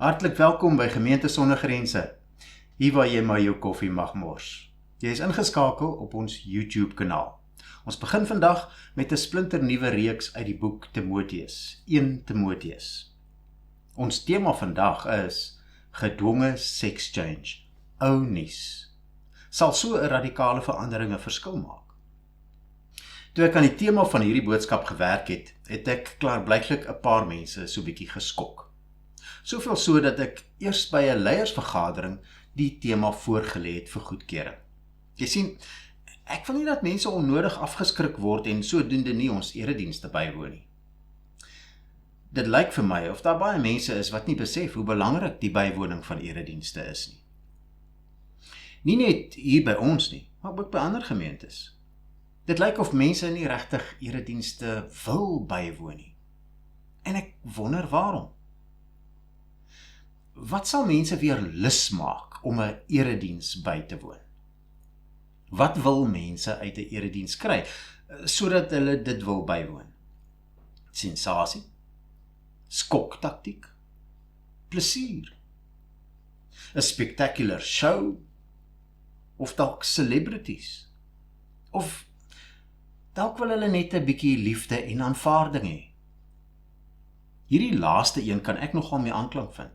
Hartlik welkom by Gemeente Sonder Grense, hier waar jy maar jou koffie mag mors. Jy is ingeskakel op ons YouTube kanaal. Ons begin vandag met 'n splinternuwe reeks uit die boek Timoteus, 1 Timoteus. Ons tema vandag is gedwonge sex change, ou nuus. Sal so 'n radikale verandering 'n verskil maak? Toe ek aan die tema van hierdie boodskap gewerk het, het ek klaarblyklik 'n paar mense so bietjie geskok. Soveel so dat ek eers by 'n leiersvergadering die tema voorgelê het vir goedkeuring. Jy sien, ek wil nie dat mense onnodig afgeskrik word en sodoende nie ons eredienste bywoon nie. Dit lyk vir my of daar baie mense is wat nie besef hoe belangrik die bywoning van eredienste is nie. Nie net hier by ons nie, maar ook by ander gemeentes. Dit lyk of mense nie regtig eredienste wil bywoon nie. En ek wonder waarom. Wat sal mense weer lus maak om 'n erediens by te woon? Wat wil mense uit 'n erediens kry, sodat hulle dit wil bywoon? Sensasie? Skoktaktiek? Plesier? 'n spectacular show? Of dalk celebrities? Of dalk wil hulle net 'n bietjie liefde en aanvaarding hê? Hierdie laaste een kan ek nogal mee aanklank vind.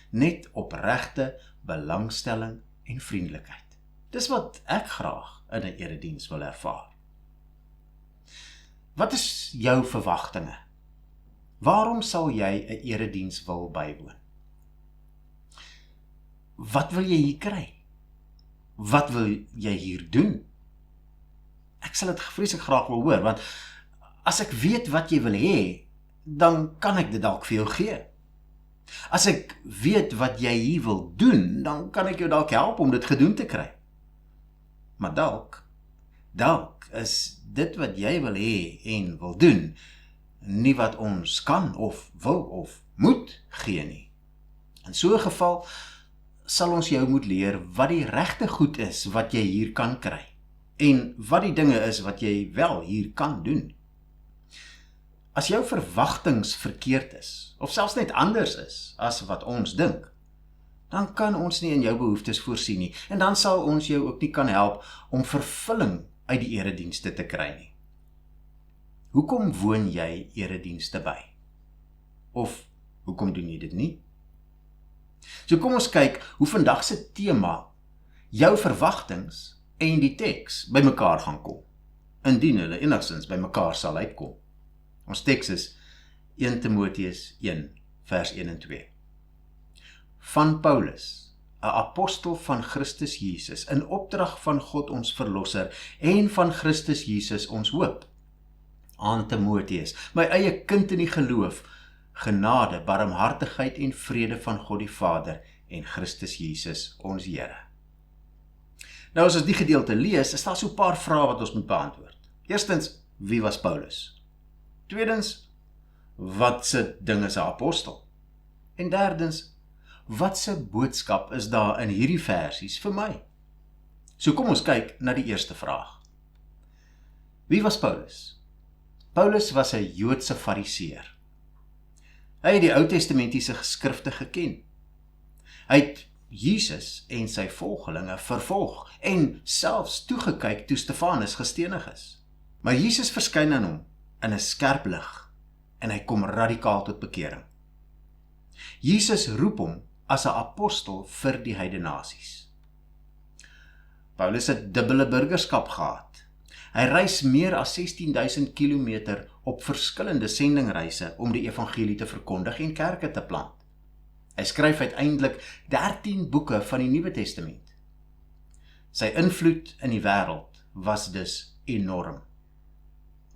Net opregte belangstelling en vriendelikheid. Dis wat ek graag in 'n erediens wil ervaar. Wat is jou verwagtinge? Waarom sal jy 'n erediens wil bywoon? Wat wil jy hier kry? Wat wil jy hier doen? Ek sal dit vreeslik graag wil hoor, want as ek weet wat jy wil hê, dan kan ek dit dalk vir jou gee. As ek weet wat jy hier wil doen, dan kan ek jou dalk help om dit gedoen te kry. Maar dalk is dit wat jy wil hê en wil doen, nie wat ons kan of wil of moet gee nie. In so 'n geval sal ons jou moet leer wat die regte goed is wat jy hier kan kry, en wat die dinge is wat jy wel hier kan doen. As jou verwagtings verkeerd is, of selfs net anders is as wat ons dink, dan kan ons nie in jou behoeftes voorsien nie, en dan sal ons jou ook nie kan help om vervulling uit die eredienste te kry nie. Hoekom woon jy eredienste by? Of hoekom doen jy dit nie? So kom ons kyk hoe vandag se tema jou verwagtings en die teks by mekaar gaan kom, indien hulle enigstens by mekaar sal uitkom. Ons teks is 1 Timoteus 1 vers 1 en 2. Van Paulus, 'n apostel van Christus Jesus, in opdrag van God ons verlosser en van Christus Jesus ons hoop, aan Timoteus, my eie kind in die geloof, genade, barmhartigheid en vrede van God die Vader en Christus Jesus ons Here. Nou as ons die gedeelte lees, is daar so 'n paar vrae wat ons moet beantwoord. Eerstens, wie was Paulus? Tweedens, wat se ding is 'n apostel? En derdens, wat se boodskap is daar in hierdie versies vir my? So kom ons kyk na die eerste vraag. Wie was Paulus? Paulus was 'n Joodse fariseer. Hy het die Ou Testamentiese geskrifte geken. Hy het Jesus en sy volgelinge vervolg en selfs toegekyk toe Stefanus gestenig is. Maar Jesus verskyn aan hom in 'n skerp lig en hy kom radikaal tot bekering. Jesus roep hom as 'n apostel vir die heidenasies. Paulus het dubbele burgerskap gehad. Hy reis meer as 16.000 kilometer op verskillende sendingreise om die evangelie te verkondig en kerke te plant. Hy skryf uiteindelik 13 boeke van die Nuwe Testament. Sy invloed in die wêreld was dus enorm.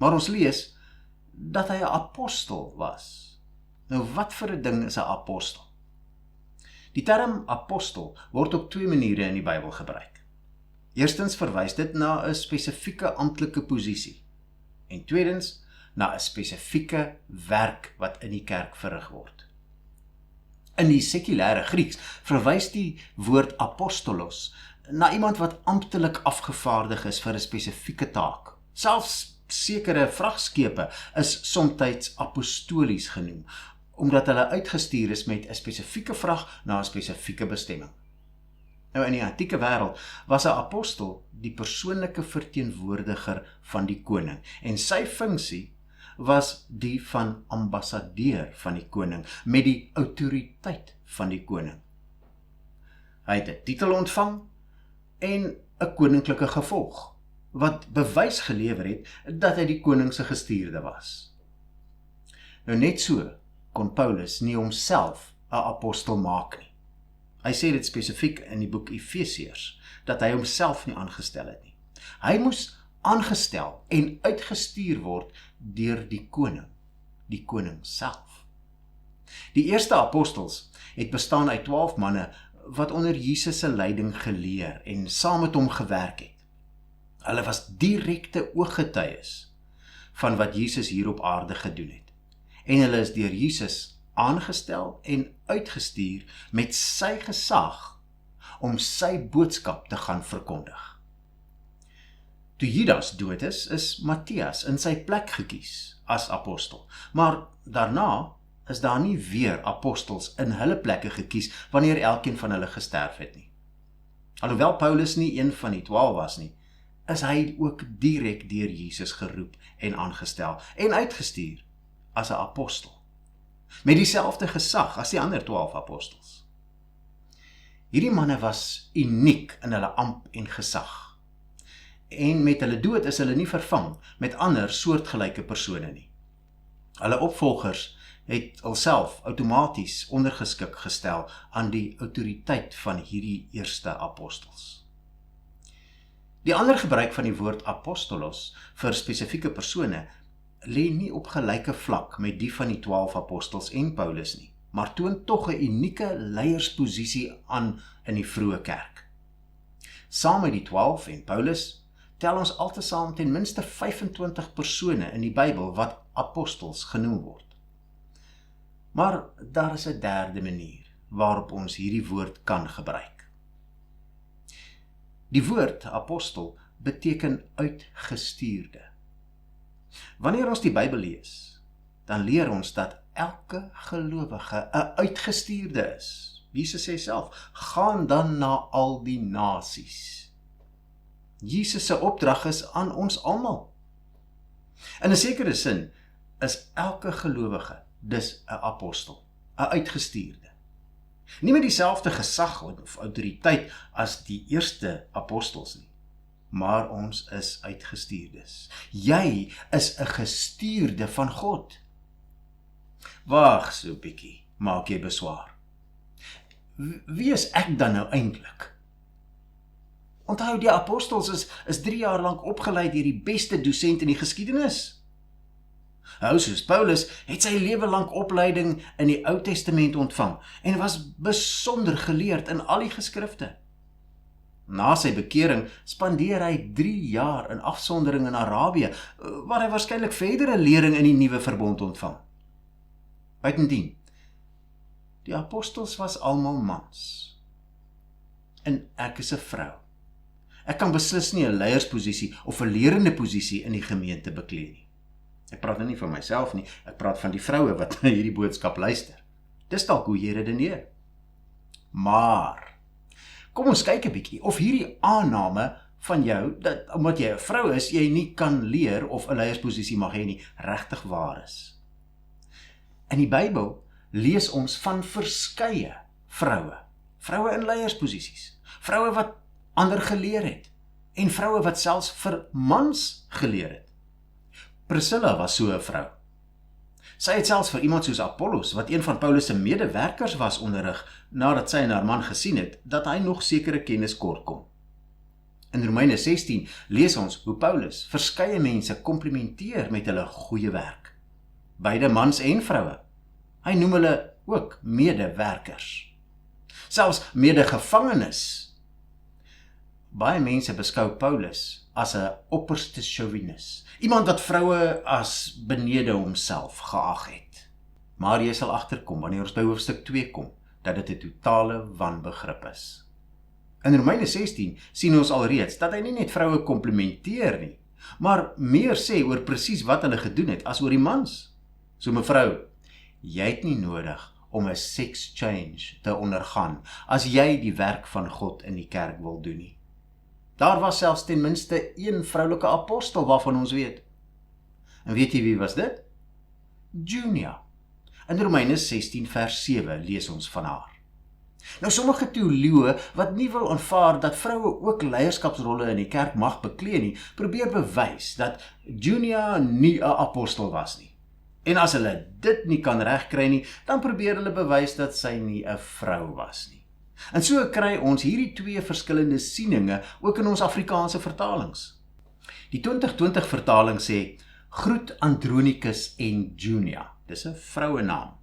Maar ons lees dat hy 'n apostel was. Nou wat vir 'n ding is 'n apostel? Die term apostel word op twee maniere in die Bybel gebruik. Eerstens verwys dit na 'n spesifieke amptelike posisie, en tweedens na 'n spesifieke werk wat in die kerk verrig word. In die sekulêre Grieks verwys die woord apostolos na iemand wat amptelik afgevaardig is vir 'n spesifieke taak. Selfs sekere vragskepe is somtyds apostolies genoem, omdat hulle uitgestuur is met 'n spesifieke vraag na 'n spesifieke bestemming. Nou in die antieke wêreld was 'n apostel die persoonlike verteenwoordiger van die koning en sy funksie was die van ambassadeur van die koning met die autoriteit van die koning. Hy het 'n titel ontvang en 'n koninklike gevolg wat bewys gelewer het dat hy die koning se gestuurde was. Nou net so kon Paulus nie homself 'n apostel maak nie. Hy sê dit spesifiek in die boek Efesiërs, dat hy homself nie aangestel het nie. Hy moes aangestel en uitgestuur word deur die koning self. Die eerste apostels het bestaan uit 12 manne wat onder Jesus se leiding geleer en saam met hom gewerk het. Hulle was direkte ooggetuies van wat Jesus hier op aarde gedoen het. En hulle is deur Jesus aangestel en uitgestuur met sy gesag om sy boodskap te gaan verkondig. Toe Judas dood is Matthias in sy plek gekies as apostel, maar daarna is daar nie weer apostels in hulle plekke gekies wanneer elkeen van hulle gesterf het nie. Alhoewel Paulus nie een van die 12 was nie, is hy ook direk deur Jesus geroep en aangestel en uitgestuur as 'n apostel, met dieselfde gesag as die ander 12 apostels. Hierdie manne was uniek in hulle amp en gesag, en met hulle dood is hulle nie vervang met ander soortgelyke persone nie. Hulle opvolgers het hulself outomaties ondergeskik gestel aan die autoriteit van hierdie eerste apostels. Die ander gebruik van die woord apostolos vir spesifieke persone lê nie op gelyke vlak met die van die 12 apostels en Paulus nie, maar toon tog 'n unieke leiersposisie aan in die vroeë kerk. Saam met die 12 en Paulus tel ons altesaam ten minste 25 persone in die Bybel wat apostels genoem word. Maar daar is 'n derde manier waarop ons hierdie woord kan gebruik. Die woord apostel beteken uitgestuurde. Wanneer ons die Bybel lees, dan leer ons dat elke gelowige 'n uitgestuurde is. Jesus sê self, gaan dan na al die nasies. Jesus se opdrag is aan ons almal. In 'n sekere sin is elke gelowige dus 'n apostel, 'n uitgestuurde. Nie met dieselfde gesag of autoriteit as die eerste apostels nie, maar ons is uitgestuurdes. Jy is 'n gestuurde van God. Wag so 'n bietjie, maak jy beswaar. Wie is ek dan nou eintlik? Onthou, die apostels is 3 jaar lank opgeleid deur die beste dosent in die geskiedenis. Soos Paulus het sy lewe lank opleiding in die Ou Testament ontvang en was besonder geleerd in al die geskrifte. Na sy bekering spandeer hy 3 jaar in afsondering in Arabië, waar hy waarskynlik verdere lering in die nuwe verbond ontvang. Buitendien, die apostels was almal mans. En ek is 'n vrou. Ek kan beslis nie 'n leiersposisie of 'n lerende posisie in die gemeente beklee nie. Ek praat nou nie van myself nie, ek praat van die vroue wat na hierdie boodskap luister. Dis dalk hoe jy redeneer. Maar, kom ons kyk 'n bietjie of hierdie aanname van jou, dat omdat jy 'n vrou is, jy nie kan leer of 'n leiersposisie mag hê nie, regtig waar is. In die Bybel lees ons van verskeie vroue in leiersposisies, vroue wat ander geleer het, en vroue wat selfs vir mans geleer het. Priscilla was so 'n vrou. Sy het selfs vir iemand soos Apollos, wat een van Paulus se medewerkers was, onderrig, nadat sy en haar man gesien het, dat hy nog sekere kennis kort kom. In Romeine 16 lees ons hoe Paulus verskeie mense komplimenteer met hulle goeie werk. Beide mans en vroue. Hy noem hulle ook medewerkers. Selfs medegevangenes. Baie mense beskou Paulus as 'n opperste chauvinis, iemand wat vroue as benede homself geag het. Maar jy sal agterkom wanneer ons by hoofstuk 2 kom, dat dit 'n totale wanbegrip is. In Romeine 16 sien ons alreeds dat hy nie net vroue komplimenteer nie, maar meer sê oor presies wat hulle gedoen het as oor die mans. So mevrou, Jy het nie nodig om 'n sex change te ondergaan as jy die werk van God in die kerk wil doen nie. Daar was selfs ten minste een vroulike apostel waarvan ons weet. En weet jy wie was dit? Junia. In Romeine 16 vers 7 lees ons van haar. Nou sommige teoloë wat nie wil aanvaar dat vroue ook leierskapsrolle in die kerk mag beklee nie, probeer bewys dat Junia nie 'n apostel was nie. En as hulle dit nie kan regkry nie, dan probeer hulle bewys dat sy nie 'n vrou was nie. En so kry ons hierdie twee verskillende sieninge ook in ons Afrikaanse vertalings. Die 2020 vertaling sê, groet Andronicus en Junia, dis 'n vrouenaam,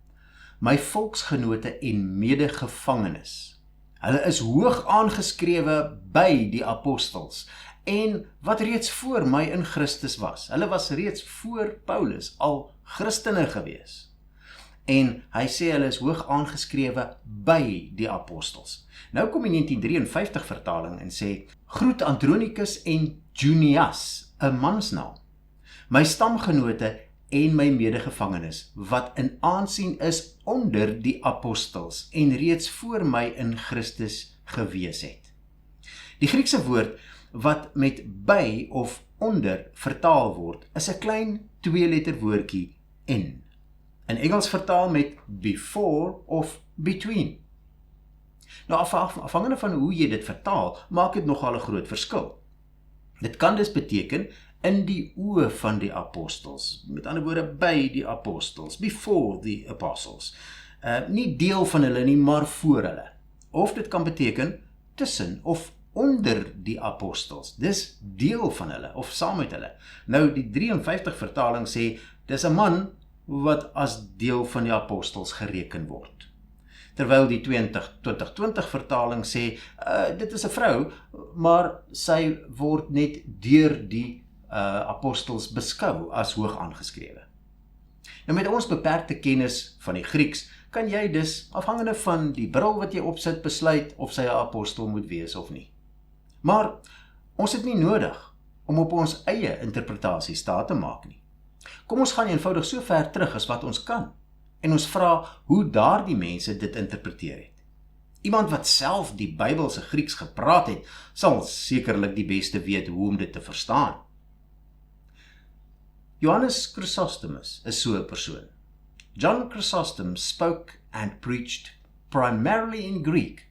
my volksgenote en medegevangenes. Hulle is hoog aangeskrewe by die apostels, en wat reeds voor my in Christus was. Hulle was reeds voor Paulus al Christene gewees. En hy sê hulle is hoog aangeskrewe by die apostels. Nou kom die 1953 vertaling en sê, groet Andronicus en Junias, 'n mansnaam, my stamgenote en my medegevangenes, wat in aansien is onder die apostels en reeds voor my in Christus gewees het. Die Griekse woord wat met by of onder vertaal word, is 'n klein tweeletter woordjie in. In Engels vertaal met before of between. Nou afhangende van hoe jy dit vertaal, maak dit nogal 'n groot verskil. Dit kan dus beteken in die oë van die apostels, met ander woorde by die apostels, before the apostles. Nie deel van hulle nie, maar voor hulle. Of dit kan beteken tussen of onder die apostels, dis deel van hulle, of saam met hulle. Nou die 53 vertaling sê, dis 'n man wat as deel van die apostels gereken word. Terwyl die 2020 vertaling sê, dit is 'n vrou, maar sy word net deur die apostels beskou as hoog aangeskrewe. Nou met ons beperkte kennis van die Grieks, kan jy dus, afhangende van die bril wat jy opsit, besluit of sy 'n apostel moet wees of nie. Maar ons het nie nodig om op ons eie interpretasie staat te maak nie. Kom ons gaan eenvoudig so ver terug as wat ons kan, en ons vra hoe daardie mense dit interpreteer het. Iemand wat self die Bybelse Grieks gepraat het, sal sekerlik die beste weet hoe om dit te verstaan. Johannes Chrysostomus is so 'n persoon. John Chrysostom spoke and preached primarily in Greek.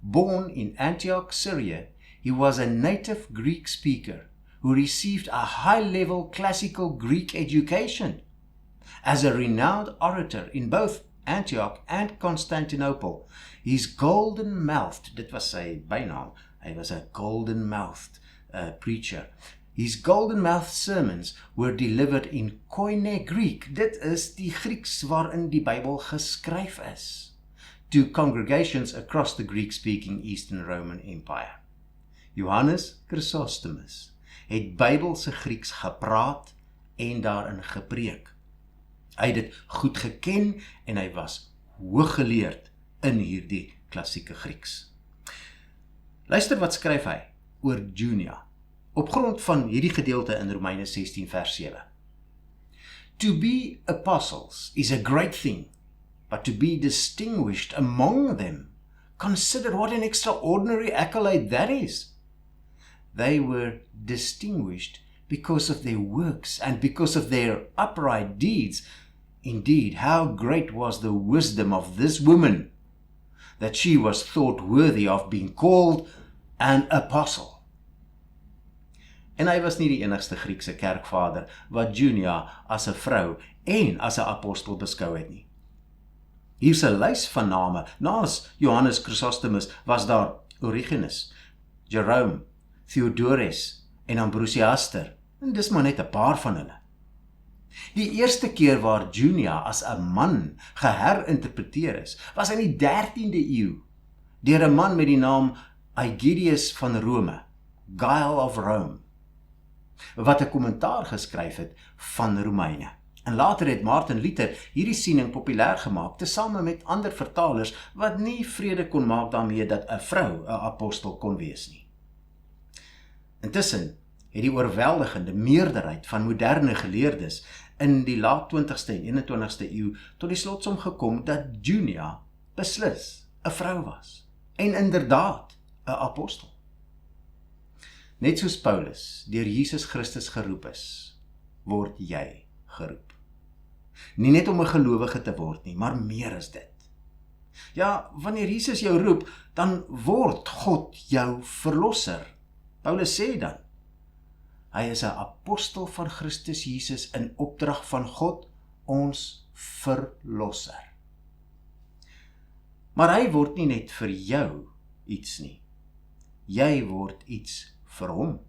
Born in Antioch, Syria, he was a native Greek speaker who received a high-level classical Greek education. As a renowned orator in both Antioch and Constantinople, his golden-mouthed, dit was sy bynaam, hy was 'n golden-mouthed preacher. His golden-mouthed sermons were delivered in Koine Greek, dit is die Grieks waarin die Bybel geskryf is, to congregations across the Greek-speaking Eastern Roman Empire. Johannes Chrysostomus het Bybelse Grieks gepraat en daarin gepreek. Hy het dit goed geken en hy was hooggeleerd in hierdie klassieke Grieks. Luister wat skryf hy oor Junia, op grond van hierdie gedeelte in Romeine 16 vers 7. To be apostles is a great thing, but to be distinguished among them, consider what an extraordinary accolade that is. They were distinguished because of their works and because of their upright deeds. Indeed, how great was the wisdom of this woman, that she was thought worthy of being called an apostle. En hy was nie die enigste Griekse kerkvader wat Junia as 'n vrou en as 'n apostel beskou het nie. Hier's 'n lys van name. Naas Johannes Chrysostomus was daar Origenes, Jerome, Theodorus en Ambrosiaster, en dis maar net 'n paar van hulle. Die eerste keer waar Junia as 'n man geherinterpreteer is, was in die 13de eeu, deur 'n man met die naam Aegidius van Rome, Guile of Rome, wat 'n kommentaar geskryf het van Romeine. En later het Martin Luther hierdie siening populêr gemaak, tesame met ander vertalers wat nie vrede kon maak daarmee dat 'n vrou 'n apostel kon wees nie. Intussen het die oorweldigende meerderheid van moderne geleerdes in die laat 20ste en 21ste eeu tot die slotsom gekom dat Junia beslis 'n vrou was en inderdaad 'n apostel. Net soos Paulus deur Jesus Christus geroep is, word jy geroep. Nie net om 'n gelowige te word nie, maar meer as dit. Ja, wanneer Jesus jou roep, dan word God jou verlosser. Paulus sê dan, hy is 'n apostel van Christus Jesus in opdrag van God, ons verlosser. Maar hy word nie net vir jou iets nie. Jy word iets vir hom,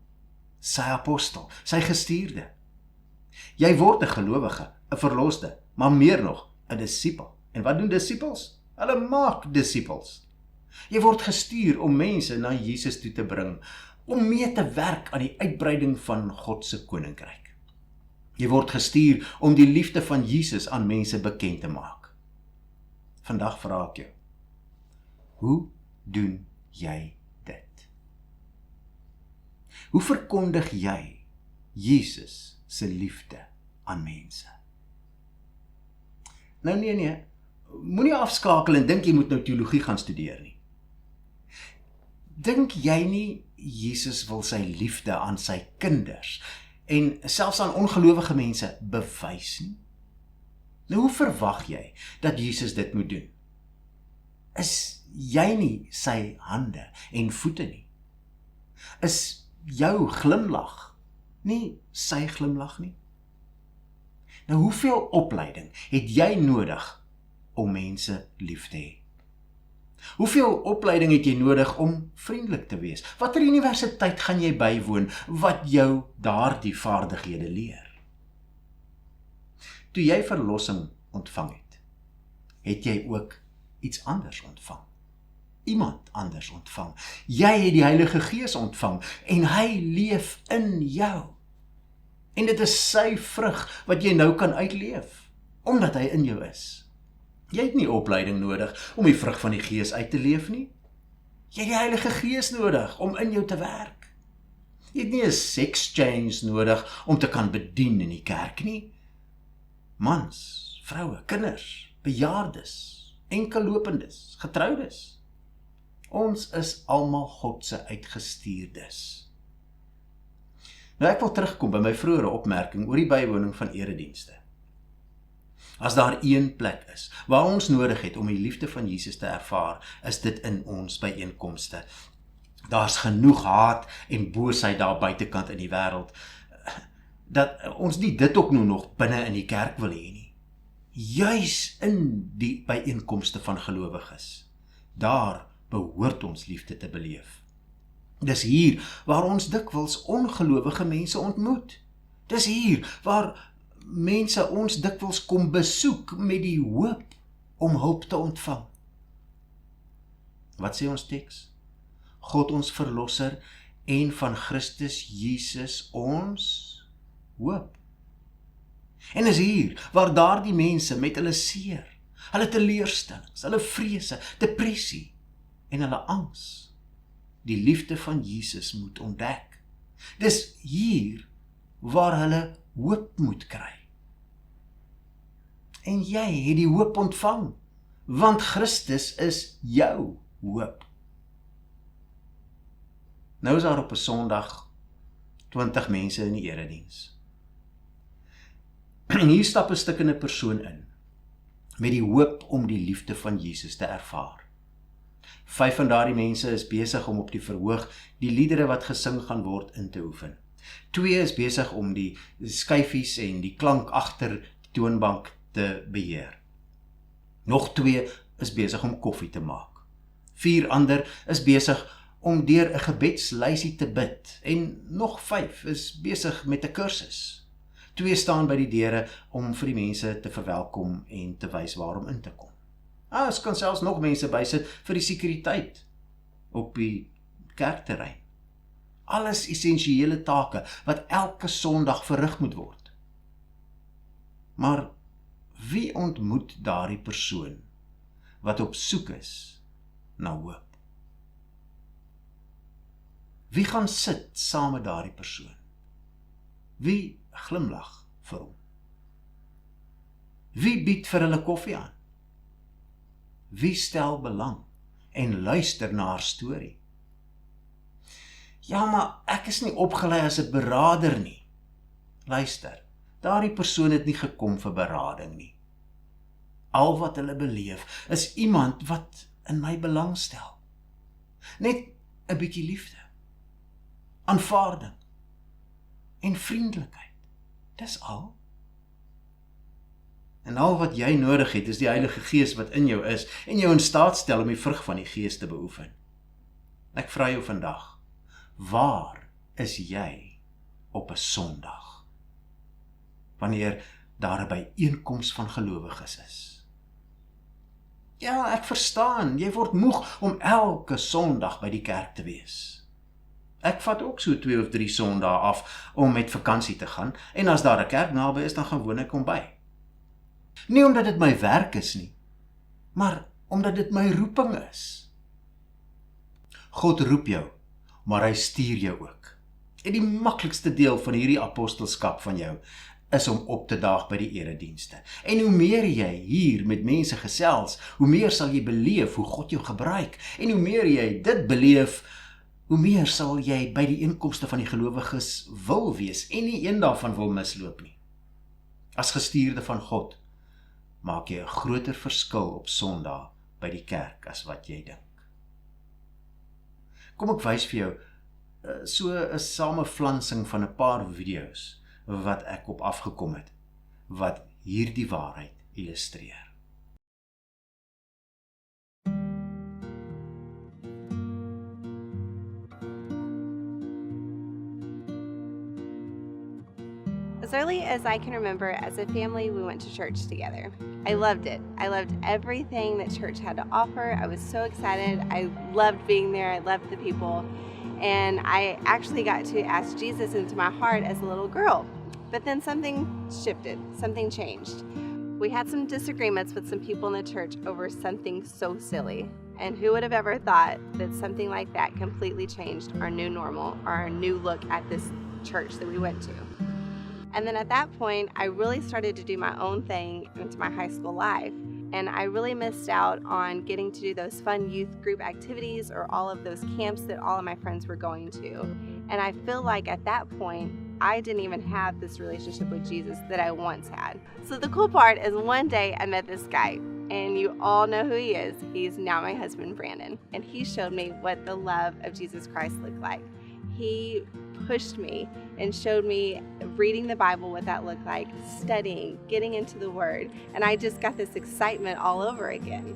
sy apostel, sy gestuurde. Jy word 'n gelowige, 'n verloste, maar meer nog, 'n disipel. En wat doen disipels? Hulle maak disipels. Jy word gestuur om mense na Jesus toe te bring, om mee te werk aan die uitbreiding van God se koninkryk. Jy word gestuur om die liefde van Jesus aan mense bekend te maak. Vandag vra ek jou, hoe doen jy dit? Hoe verkondig jy Jesus se liefde aan mense? Nou nee, moenie afskakel en dink jy moet nou teologie gaan studeer nie. Dink jy nie Jesus wil sy liefde aan sy kinders en selfs aan ongelowige mense bewys nie? Nou hoe verwag jy dat Jesus dit moet doen? Is jy nie sy hande en voete nie? Is jou glimlag nie sy glimlag nie? Nou hoeveel opleiding het jy nodig om mense lief te hê? Hoeveel opleiding het jy nodig om vriendelik te wees? Watter universiteit gaan jy bywoon wat jou daardie vaardighede leer? Toe jy verlossing ontvang het jy ook iets anders ontvang. Iemand anders ontvang. Jy het die Heilige Gees ontvang en hy leef in jou. En dit is sy vrug wat jy nou kan uitleef, omdat hy in jou is. Jy het nie opleiding nodig om die vrug van die Gees uit te leef nie. Jy het die Heilige Gees nodig om in jou te werk. Jy het nie 'n sex change nodig om te kan bedien in die kerk nie. Mans, vroue, kinders, bejaardes, enkellopendes, getroudes. Ons is almal God se uitgestuurdes. Nou ek wil terugkom by my vroeëre opmerking oor die bywoning van eredienste. As daar een plek is waar ons nodig het om die liefde van Jesus te ervaar, is dit in ons byeenkomste. Daar's genoeg haat en boosheid daar buitekant in die wêreld, dat ons nie dit ook nou nog binne in die kerk wil hê nie. Juis in die byeenkomste van gelowiges, daar behoort ons liefde te beleef. Dis hier waar ons dikwels ongelowige mense ontmoet. Dis hier waar mense ons dikwels kom besoek met die hoop om hulp te ontvang. Wat sê ons teks? God ons verlosser en van Christus Jesus ons hoop. En is hier waar daardie mense met hulle seer, hulle teleurstellings, hulle vrese, depressie en hulle angs die liefde van Jesus moet ontdek. Dis hier waar hulle hoop moet kry. En jy het die hoop ontvang, want Christus is jou hoop. Nou is daar op 'n Sondag 20 mense in die erediens. En hier stap 'n stikkende persoon in, met die hoop om die liefde van Jesus te ervaar. 5 van daardie mense is besig om op die verhoog die liedere wat gesing gaan word in te oefen. 2 is besig om die skyfies en die klank agter die toonbank te beheer. Nog 2 is besig om koffie te maak. 4 ander is besig om deur 'n gebedslysie te bid en nog 5 is besig met 'n kursus. 2 staan by die deure om vir die mense te verwelkom en te wys waarom in te kom. Ons kan selfs nog mense bysit vir die sekuriteit op die kerkterrein. Alles essensiële take wat elke Sondag verrig moet word. Maar wie ontmoet daardie persoon wat op soek is na hoop? Wie gaan sit saam met daardie persoon? Wie glimlag vir hom? Wie bied vir hulle koffie aan? Wie stel belang en luister na haar storie? Ja, maar ek is nie opgelei as 'n beraader nie. Luister, daardie persoon het nie gekom vir berading nie. Al wat hulle beleef is iemand wat in my belang stel. Net 'n bietjie liefde, aanvaarding en vriendelikheid. Dis al. En al wat jy nodig het is die Heilige Gees wat in jou is en jou in staat stel om die vrug van die Gees te beoefen. Ek vra jou vandag, waar is jy op 'n Sondag? Wanneer daar 'n byeenkoms van gelowiges is. Ja, ek verstaan, jy word moeg om elke Sondag by die kerk te wees. Ek vat ook so 2 of 3 Sondae af om met vakansie te gaan, en as daar 'n kerk naby is, dan gewoon ek kom by. Nie omdat dit my werk is nie, maar omdat dit my roeping is. God roep jou, maar hy stuur jou ook. En die maklikste deel van hierdie apostelskap van jou is om op te daag by die eredienste. En hoe meer jy hier met mense gesels, hoe meer sal jy beleef hoe God jou gebruik. En hoe meer jy dit beleef, hoe meer sal jy by die inkomste van die gelowiges wil wees en nie een daarvan wil misloop nie. As gestuurde van God, maak jy 'n groter verskil op Sondag by die kerk as wat jy dink. Kom ek wys vir jou so 'n samevlansing van 'n paar video's wat ek op afgekom het, wat hierdie waarheid illustreer. As early as I can remember, as a family, we went to church together. I loved it. I loved everything that church had to offer. I was so excited. I loved being there. I loved the people. And I actually got to ask Jesus into my heart as a little girl. But then something shifted, something changed. We had some disagreements with some people in the church over something so silly. And who would have ever thought that something like that completely changed our new normal, or our new look at this church that we went to. And then at that point, I really started to do my own thing into my high school life. And I really missed out on getting to do those fun youth group activities or all of those camps that all of my friends were going to. And I feel like at that point, I didn't even have this relationship with Jesus that I once had. So the cool part is one day I met this guy, and you all know who he is. He's now my husband, Brandon. And he showed me what the love of Jesus Christ looked like. He pushed me and showed me reading the Bible, what that looked like, studying, getting into the Word, and I just got this excitement all over again.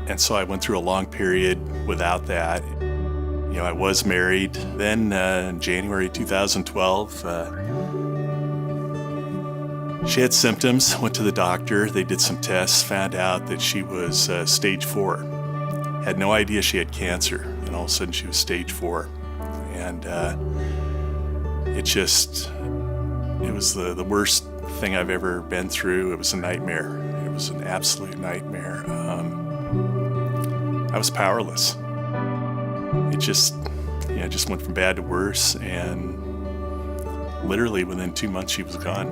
And so I went through a long period without that. You know, I was married. Then in January 2012, she had symptoms, went to the doctor, they did some tests, found out that she was stage 4. Had no idea she had cancer, and all of a sudden she was stage 4. And it was the worst thing I've ever been through. It was a nightmare. It was an absolute nightmare. I was powerless. It just went from bad to worse, and literally within 2 months she was gone.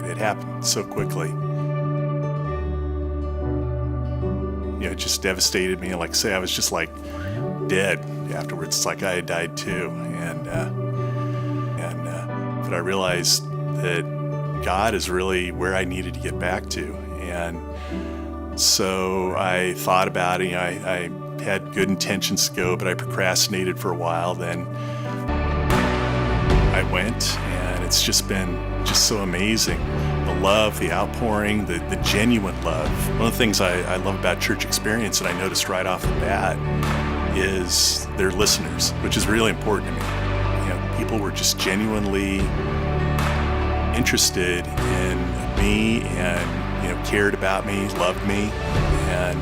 It happened so quickly. It just devastated me. Like I say, I was just like dead afterwards. It's like I had died too. But I realized that God is really where I needed to get back to. And so I thought about it. I had good intentions to go, but I procrastinated for a while. Then I went, and it's just been so amazing. The love, the outpouring, the genuine love. One of the things I love about Church Experience, and I noticed right off the bat, is their listeners, which is really important to me. People were just genuinely interested in me and cared about me, loved me, and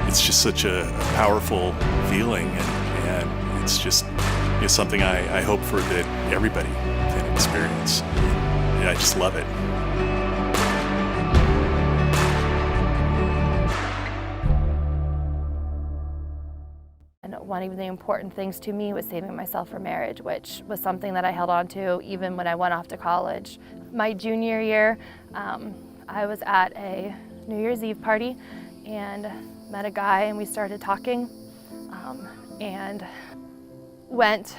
it's just such a powerful feeling, and it's just something I hope for that everybody can experience. And I just love it. And one of the important things to me was saving myself for marriage, which was something that I held on to even when I went off to college. My junior year, I was at a New Year's Eve party and met a guy, and we started talking and went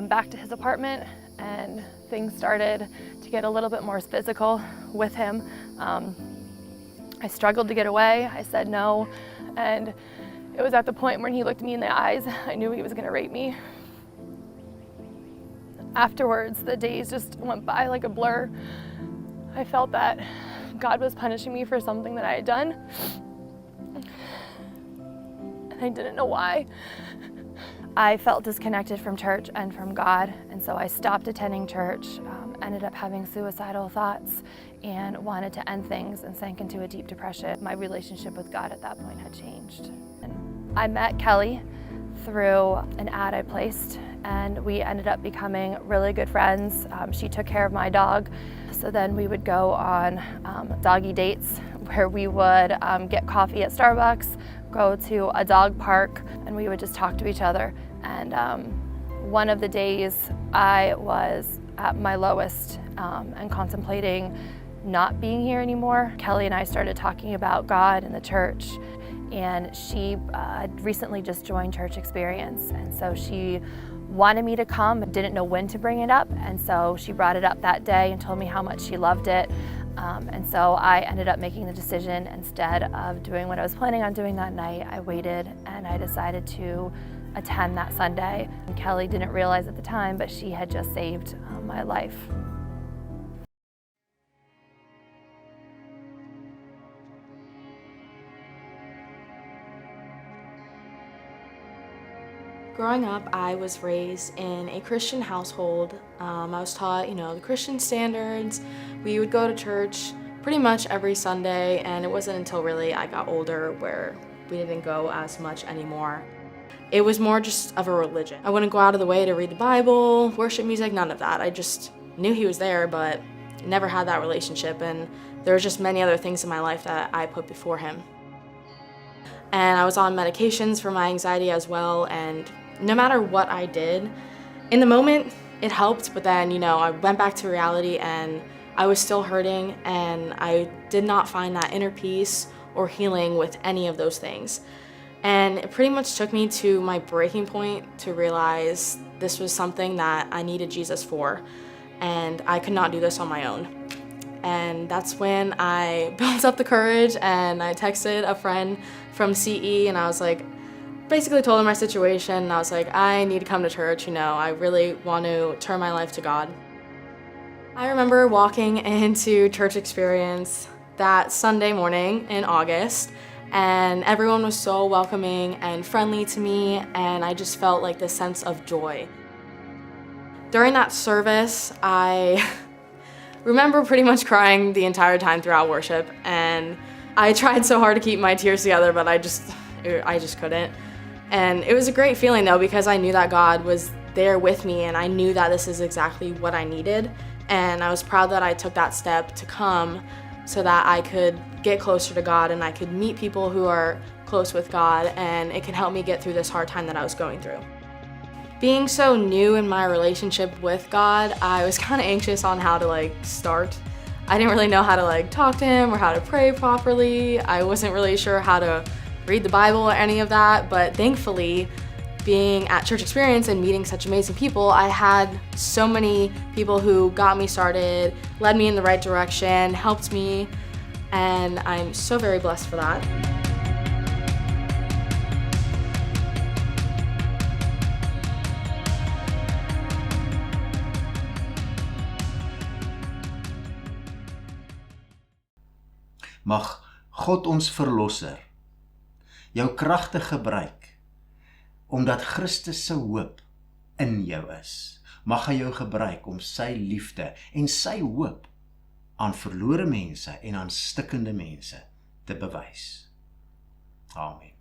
back to his apartment, and things started to get a little bit more physical with him. I struggled to get away. I said no, and it was at the point when he looked me in the eyes, I knew he was going to rape me. Afterwards, the days just went by like a blur. I felt that God was punishing me for something that I had done, and I didn't know why. I felt disconnected from church and from God, and so I stopped attending church, ended up having suicidal thoughts, and wanted to end things and sank into a deep depression. My relationship with God at that point had changed. And I met Kelly through an ad I placed, and we ended up becoming really good friends. She took care of my dog, so then we would go on doggy dates where we would get coffee at Starbucks, go to a dog park, and we would just talk to each other. And one of the days I was at my lowest and contemplating not being here anymore, Kelly and I started talking about God and the church, and she had recently just joined Church Experience, and so she wanted me to come, but didn't know when to bring it up, and so she brought it up that day and told me how much she loved it. And so I ended up making the decision, instead of doing what I was planning on doing that night, I waited and I decided to attend that Sunday. And Kelly didn't realize at the time, but she had just saved my life. Growing up, I was raised in a Christian household. I was taught, the Christian standards. We would go to church pretty much every Sunday, and it wasn't until really I got older where we didn't go as much anymore. It was more just of a religion. I wouldn't go out of the way to read the Bible, worship music, none of that. I just knew he was there, but never had that relationship, and there were just many other things in my life that I put before him. And I was on medications for my anxiety as well, and no matter what I did, in the moment it helped, but then, I went back to reality and I was still hurting, and I did not find that inner peace or healing with any of those things. And it pretty much took me to my breaking point to realize this was something that I needed Jesus for, and I could not do this on my own. And that's when I built up the courage and I texted a friend from CE, and I was like, basically told her my situation, and I was like, I need to come to church, I really want to turn my life to God. I remember walking into Church Experience that Sunday morning in August, and everyone was so welcoming and friendly to me, and I just felt like this sense of joy. During that service, I remember pretty much crying the entire time throughout worship, and I tried so hard to keep my tears together, but I just couldn't. And it was a great feeling though, because I knew that God was there with me, and I knew that this is exactly what I needed. And I was proud that I took that step to come so that I could get closer to God and I could meet people who are close with God, and it could help me get through this hard time that I was going through. Being so new in my relationship with God, I was kind of anxious on how to start. I didn't really know how to talk to him or how to pray properly. I wasn't really sure how to read the Bible or any of that, but thankfully, being at Church Experience and meeting such amazing people, I had so many people who got me started, led me in the right direction, helped me, and I'm so very blessed for that. Mag God ons Verlosser jou kragtig gebruik, omdat Christus se hoop in jou is. Mag hy jou gebruik om sy liefde en sy hoop aan verlore mense en aan stikkende mense te bewys. Amen.